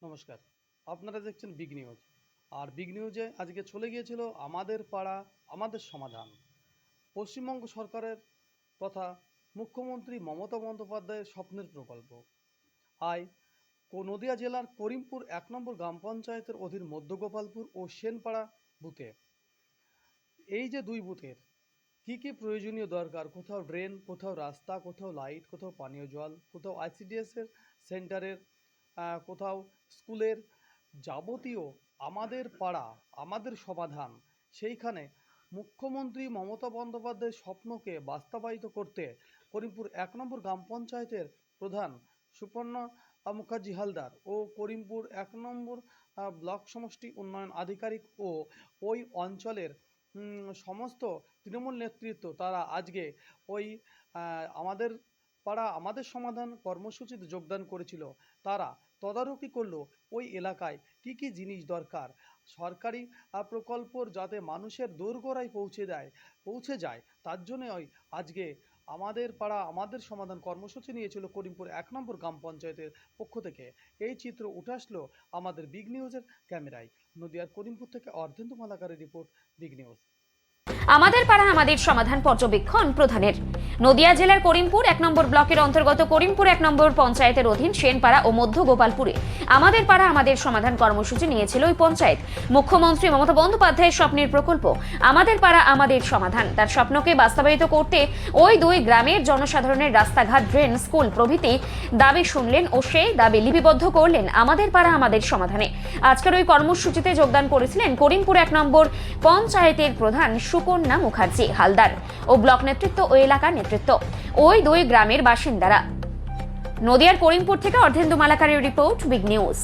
নমস্কার। আপনারা দেখছেন বিগ নিউজ। আর বিগ নিউজে আজকে চলে গিয়েছিল আমাদের পাড়া আমাদের সমাধান। পশ্চিমবঙ্গ সরকারের তথা মুখ্যমন্ত্রী মমতা বন্দ্যোপাধ্যায়ের স্বপ্নের প্রকল্প। আজ নদিয়া জেলার করিমপুর ১ নম্বর গ্রাম পঞ্চায়েতের অধীন মধ্যগোপালপুর ও সেনপাড়া বুথে এই যে দুই বুথের কী প্রয়োজনীয় দরকার, কোথাও ড্রেন, কোথাও রাস্তা, কোথাও লাইট, কোথাও পানীয় জল, কোথাও আইসিডিএসের সেন্টারের, কোথাও স্কুলের যাবতীয় আমাদের পাড়া আমাদের সমাধান, সেইখানে মুখ্যমন্ত্রী মমতা বন্দ্যোপাধ্যায়ের স্বপ্নকে বাস্তবায়িত করতে করিমপুর ১ নম্বর গ্রাম পঞ্চায়েতের প্রধান সুপর্ণা মুখার্জি হালদার ও করিমপুর ১ নম্বর ব্লক সমষ্টি উন্নয়ন আধিকারিক ও ওই অঞ্চলের সমস্ত তৃণমূল নেতৃত্ব তারা আজকে ওই আমাদের পাড়া আমাদের সমাধান কর্মসূচিতে যোগদান করেছিল। তারা তদারকি করলো ওই এলাকায় কী জিনিস দরকার, সরকারি প্রকল্পর যাতে মানুষের দোরগোড়ায় পৌঁছে যায়, তার জন্যই আজকে আমাদের পাড়া আমাদের সমাধান কর্মসূচি নিয়েছিল করিমপুর ১ নম্বর গ্রাম পঞ্চায়েতের পক্ষ থেকে। এই চিত্র উঠে আসলো আমাদের বিগ নিউজের ক্যামেরায়। নদিয়ার করিমপুর থেকে অর্ধেন্দু মালাকারের রিপোর্ট, বিগ নিউজ। আমাদের পাড়া আমাদের সমাধান পর্যবেক্ষণ প্রধানের। নদিয়া জেলার করিমপুর ১ নম্বর ব্লকের অন্তর্গত করিমপুর ১ নম্বর পঞ্চায়েতের অধীন সেনপাড়া ও মধ্য গোপালপুরে আমাদের পাড়া আমাদের সমাধান কর্মসূচি নিয়েছিল ওই পঞ্চায়েত। মুখ্যমন্ত্রী মমতা বন্দ্যোপাধ্যায়ের স্বপ্নের প্রকল্প আমাদের পাড়া আমাদের সমাধান, তার স্বপ্নকে বাস্তবায়িত করতে ওই দুই গ্রামের জনসাধারণের রাস্তাঘাট, ড্রেন, স্কুল প্রভৃতি দাবি শুনলেন ও সেই দাবি লিপিবদ্ধ করলেন আমাদের পাড়া আমাদের সমাধানে। আজকের ওই কর্মসূচিতে যোগদান করেছিলেন করিমপুর ১ নম্বর পঞ্চায়েতের প্রধান সুপর্ণা মুখার্জি হালদার ও ব্লক নেতৃত্ব ও এলাকার নেতৃত্ব, ওই দুই গ্রামের বাসিন্দারা। নদিয়ার করিমপুর থেকে অর্ধেন্দু মালাকারের রিপোর্ট, বিগ নিউজ।